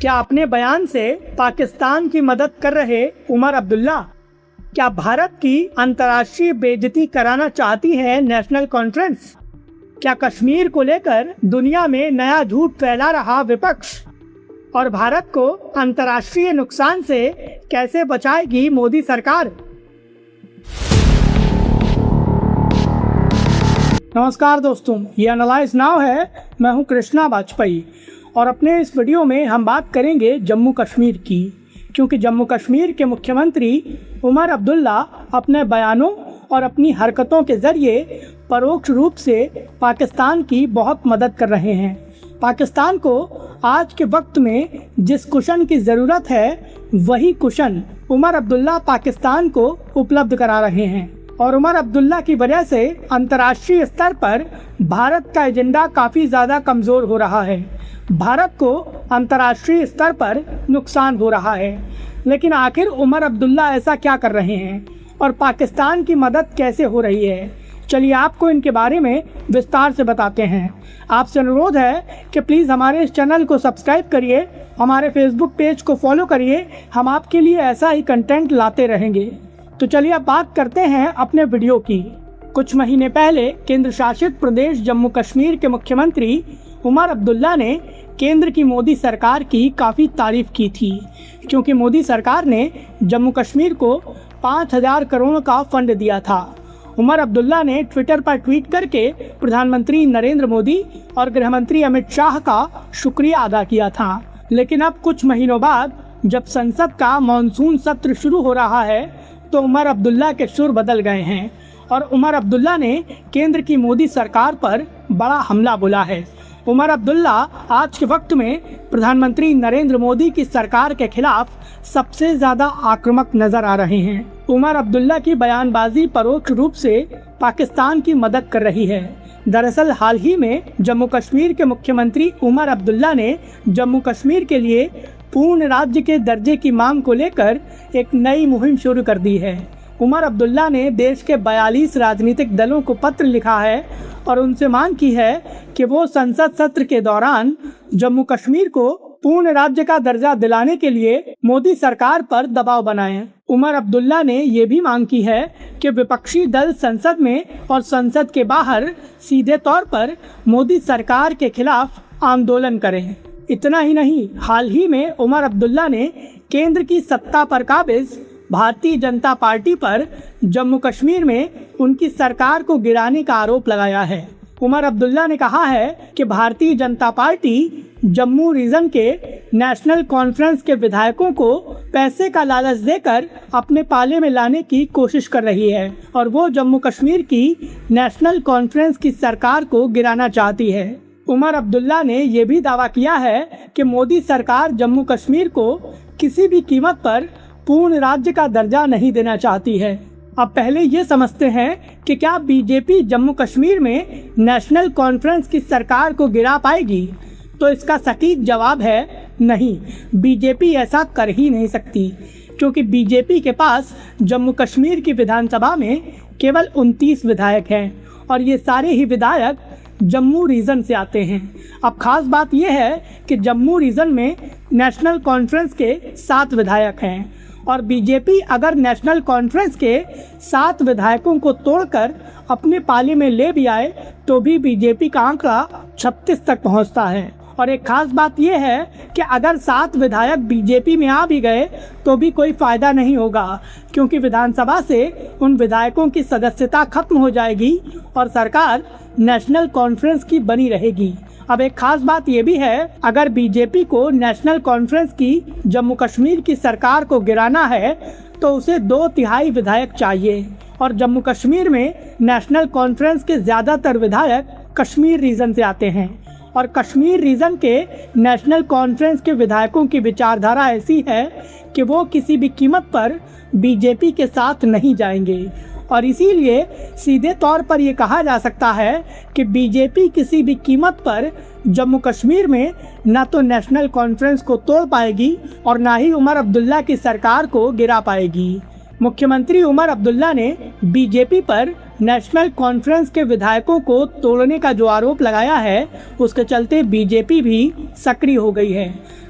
क्या अपने बयान से पाकिस्तान की मदद कर रहे उमर अब्दुल्ला क्या भारत की अंतर्राष्ट्रीय बेइज्जती कराना चाहती है नेशनल कॉन्फ्रेंस? क्या कश्मीर को लेकर दुनिया में नया झूठ फैला रहा विपक्ष और भारत को अंतर्राष्ट्रीय नुकसान से कैसे बचाएगी मोदी सरकार? नमस्कार दोस्तों, ये एनालाइज नाउ है। मैं हूं कृष्णा वाजपेयी और अपने इस वीडियो में हम बात करेंगे जम्मू कश्मीर की, क्योंकि जम्मू कश्मीर के मुख्यमंत्री उमर अब्दुल्ला अपने बयानों और अपनी हरकतों के जरिए परोक्ष रूप से पाकिस्तान की बहुत मदद कर रहे हैं। पाकिस्तान को आज के वक्त में जिस कुशन की ज़रूरत है वही कुशन उमर अब्दुल्ला पाकिस्तान को उपलब्ध करा रहे हैं और उमर अब्दुल्ला की वजह से अंतर्राष्ट्रीय स्तर पर भारत का एजेंडा काफ़ी ज़्यादा कमज़ोर हो रहा है। भारत को अंतर्राष्ट्रीय स्तर पर नुकसान हो रहा है। लेकिन आखिर उमर अब्दुल्ला ऐसा क्या कर रहे हैं और पाकिस्तान की मदद कैसे हो रही है? चलिए आपको इनके बारे में विस्तार से बताते हैं। आपसे अनुरोध है कि प्लीज़ हमारे इस चैनल को सब्सक्राइब करिए, हमारे फेसबुक पेज को फॉलो करिए। हम आपके लिए ऐसा ही कंटेंट लाते रहेंगे। तो चलिए अब बात करते हैं अपने वीडियो की। कुछ महीने पहले केंद्र शासित प्रदेश जम्मू कश्मीर के मुख्यमंत्री उमर अब्दुल्ला ने केंद्र की मोदी सरकार की काफ़ी तारीफ की थी, क्योंकि मोदी सरकार ने जम्मू कश्मीर को 5,000 करोड़ का फंड दिया था। उमर अब्दुल्ला ने ट्विटर पर ट्वीट करके प्रधानमंत्री नरेंद्र मोदी और गृहमंत्री अमित शाह का शुक्रिया अदा किया था। लेकिन अब कुछ महीनों बाद जब संसद का मानसून सत्र शुरू हो रहा है तो उमर अब्दुल्ला के सुर बदल गए हैं और उमर अब्दुल्ला ने केंद्र की मोदी सरकार पर बड़ा हमला बोला है। उमर अब्दुल्ला आज के वक्त में प्रधानमंत्री नरेंद्र मोदी की सरकार के खिलाफ सबसे ज़्यादा आक्रामक नजर आ रहे हैं। उमर अब्दुल्ला की बयानबाजी परोक्ष रूप से पाकिस्तान की मदद कर रही है। दरअसल हाल ही में जम्मू कश्मीर के मुख्यमंत्री उमर अब्दुल्ला ने जम्मू कश्मीर के लिए पूर्ण राज्य के दर्जे की मांग को लेकर एक नई मुहिम शुरू कर दी है। उमर अब्दुल्ला ने देश के 42 राजनीतिक दलों को पत्र लिखा है और उनसे मांग की है कि वो संसद सत्र के दौरान जम्मू कश्मीर को पूर्ण राज्य का दर्जा दिलाने के लिए मोदी सरकार पर दबाव बनाएं। उमर अब्दुल्ला ने ये भी मांग की है कि विपक्षी दल संसद में और संसद के बाहर सीधे तौर पर मोदी सरकार के खिलाफ आंदोलन करें। इतना ही नहीं, हाल ही में उमर अब्दुल्ला ने केंद्र की सत्ता पर काबिज भारतीय जनता पार्टी पर जम्मू कश्मीर में उनकी सरकार को गिराने का आरोप लगाया है। उमर अब्दुल्ला ने कहा है कि भारतीय जनता पार्टी जम्मू रीजन के नेशनल कॉन्फ्रेंस के विधायकों को पैसे का लालच देकर अपने पाले में लाने की कोशिश कर रही है और वो जम्मू कश्मीर की नेशनल कॉन्फ्रेंस की सरकार को गिराना चाहती है। उमर अब्दुल्ला ने यह भी दावा किया है कि मोदी सरकार जम्मू कश्मीर को किसी भी कीमत पर पूर्ण राज्य का दर्जा नहीं देना चाहती है। अब पहले ये समझते हैं कि क्या बीजेपी जम्मू कश्मीर में नेशनल कॉन्फ्रेंस की सरकार को गिरा पाएगी? तो इसका सटीक जवाब है नहीं, बीजेपी ऐसा कर ही नहीं सकती, क्योंकि बीजेपी के पास जम्मू कश्मीर की विधानसभा में केवल 29 विधायक हैं और ये सारे ही विधायक जम्मू रीजन से आते हैं। अब खास बात यह है कि जम्मू रीजन में नेशनल कॉन्फ्रेंस के 7 विधायक हैं और बीजेपी अगर नेशनल कॉन्फ्रेंस के 7 विधायकों को तोड़कर अपने पाले में ले भी आए तो भी बीजेपी का आंकड़ा 36 तक पहुंचता है। और एक खास बात यह है कि अगर 7 विधायक बीजेपी में आ भी गए तो भी कोई फ़ायदा नहीं होगा, क्योंकि विधानसभा से उन विधायकों की सदस्यता खत्म हो जाएगी और सरकार नेशनल कॉन्फ्रेंस की बनी रहेगी। अब एक खास बात यह भी है, अगर बीजेपी को नेशनल कॉन्फ्रेंस की जम्मू कश्मीर की सरकार को गिराना है तो उसे 2/3 विधायक चाहिए और जम्मू कश्मीर में नेशनल कॉन्फ्रेंस के ज़्यादातर विधायक कश्मीर रीजन से आते हैं और कश्मीर रीजन के नेशनल कॉन्फ्रेंस के विधायकों की विचारधारा ऐसी है कि वो किसी भी कीमत पर बीजेपी के साथ नहीं जाएंगे और इसीलिए सीधे तौर पर ये कहा जा सकता है कि बीजेपी किसी भी कीमत पर जम्मू कश्मीर में न तो नेशनल कॉन्फ्रेंस को तोड़ पाएगी और ना ही उमर अब्दुल्ला की सरकार को गिरा पाएगी। मुख्यमंत्री उमर अब्दुल्ला ने बीजेपी पर नेशनल कॉन्फ्रेंस के विधायकों को तोड़ने का जो आरोप लगाया है उसके चलते बीजेपी भी सक्रिय हो गई है।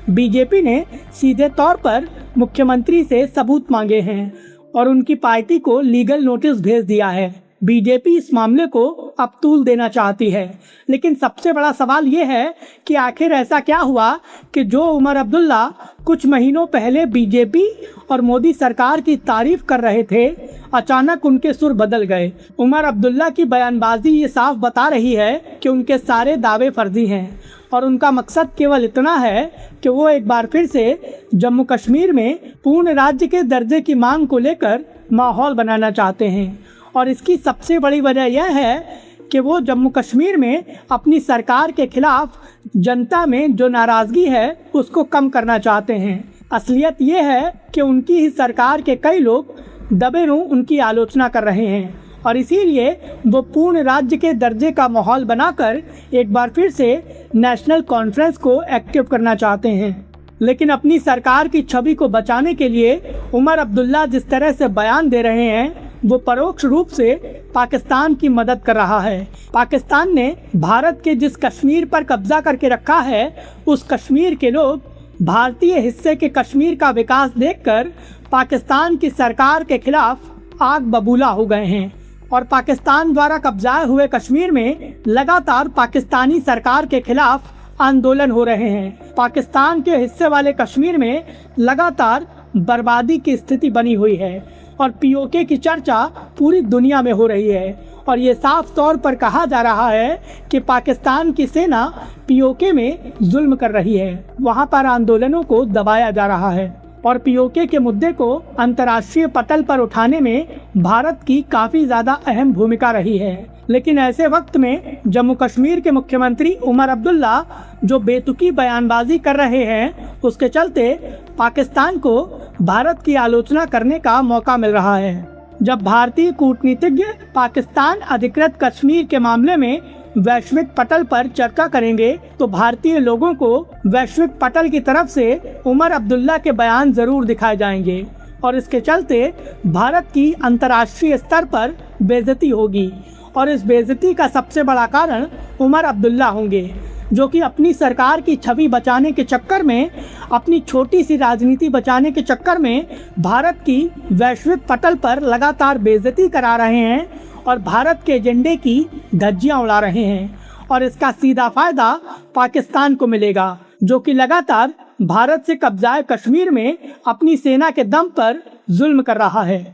बीजेपी ने सीधे तौर पर मुख्यमंत्री से सबूत मांगे हैं और उनकी पार्टी को लीगल नोटिस भेज दिया है। बीजेपी इस मामले को अब तूल देना चाहती है, लेकिन सबसे बड़ा सवाल ये है कि आखिर ऐसा क्या हुआ कि जो उमर अब्दुल्ला कुछ महीनों पहले बीजेपी और मोदी सरकार की तारीफ कर रहे थे, अचानक उनके सुर बदल गए। उमर अब्दुल्ला की बयानबाजी ये साफ बता रही है कि उनके सारे दावे फर्जी हैं और उनका मकसद केवल इतना है कि वो एक बार फिर से जम्मू कश्मीर में पूर्ण राज्य के दर्जे की मांग को लेकर माहौल बनाना चाहते हैं। और इसकी सबसे बड़ी वजह यह है कि वो जम्मू कश्मीर में अपनी सरकार के खिलाफ जनता में जो नाराज़गी है उसको कम करना चाहते हैं। असलियत ये है कि उनकी ही सरकार के कई लोग दबे रूं उनकी आलोचना कर रहे हैं और इसीलिए वो पूर्ण राज्य के दर्जे का माहौल बनाकर एक बार फिर से नेशनल कॉन्फ्रेंस को एक्टिव करना चाहते हैं। लेकिन अपनी सरकार की छवि को बचाने के लिए उमर अब्दुल्ला जिस तरह से बयान दे रहे हैं वो परोक्ष रूप से पाकिस्तान की मदद कर रहा है। पाकिस्तान ने भारत के जिस कश्मीर पर कब्जा करके रखा है, उस कश्मीर के लोग भारतीय हिस्से के कश्मीर का विकास देखकर पाकिस्तान की सरकार के खिलाफ आग बबूला हो गए हैं और पाकिस्तान द्वारा कब्जाए हुए कश्मीर में लगातार पाकिस्तानी सरकार के खिलाफ आंदोलन हो रहे हैं। पाकिस्तान के हिस्से वाले कश्मीर में लगातार बर्बादी की स्थिति बनी हुई है और पीओके की चर्चा पूरी दुनिया में हो रही है और ये साफ तौर पर कहा जा रहा है कि पाकिस्तान की सेना पीओके में जुल्म कर रही है। वहाँ पर आंदोलनों को दबाया जा रहा है और पीओके के मुद्दे को अंतर्राष्ट्रीय पटल पर उठाने में भारत की काफ़ी ज़्यादा अहम भूमिका रही है। लेकिन ऐसे वक्त में जम्मू कश्मीर के मुख्यमंत्री उमर अब्दुल्ला जो बेतुकी बयानबाजी कर रहे हैं, उसके चलते पाकिस्तान को भारत की आलोचना करने का मौका मिल रहा है। जब भारतीय कूटनीतिज्ञ पाकिस्तान अधिकृत कश्मीर के मामले में वैश्विक पटल पर चर्चा करेंगे तो भारतीय लोगों को वैश्विक पटल की तरफ से उमर अब्दुल्ला के बयान जरूर दिखाए जाएंगे और इसके चलते भारत की अंतर्राष्ट्रीय स्तर पर बेइज्जती होगी और इस बेइज्जती का सबसे बड़ा कारण उमर अब्दुल्ला होंगे, जो कि अपनी सरकार की छवि बचाने के चक्कर में, अपनी छोटी सी राजनीति बचाने के चक्कर में भारत की वैश्विक पटल पर लगातार बेइज्जती करा रहे हैं और भारत के एजेंडे की धज्जियां उड़ा रहे हैं और इसका सीधा फायदा पाकिस्तान को मिलेगा, जो कि लगातार भारत से कब्जाए कश्मीर में अपनी सेना के दम पर जुल्म कर रहा है।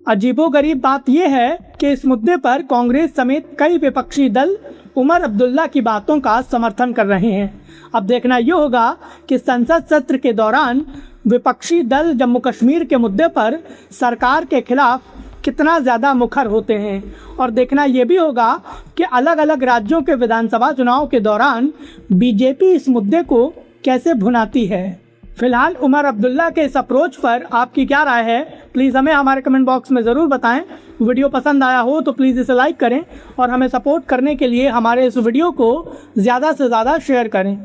अजीबोगरीब बात यह है कि इस मुद्दे पर कांग्रेस समेत कई विपक्षी दल उमर अब्दुल्ला की बातों का समर्थन कर रहे हैं। अब देखना यह होगा कि संसद सत्र के दौरान विपक्षी दल जम्मू कश्मीर के मुद्दे पर सरकार के खिलाफ कितना ज़्यादा मुखर होते हैं और देखना यह भी होगा कि अलग अलग राज्यों के विधानसभा चुनाव के दौरान बीजेपी इस मुद्दे को कैसे भुनाती है। फिलहाल उमर अब्दुल्ला के इस अप्रोच पर आपकी क्या राय है, प्लीज़ हमें हमारे कमेंट बॉक्स में ज़रूर बताएं। वीडियो पसंद आया हो तो प्लीज़ इसे लाइक करें और हमें सपोर्ट करने के लिए हमारे इस वीडियो को ज़्यादा से ज़्यादा शेयर करें।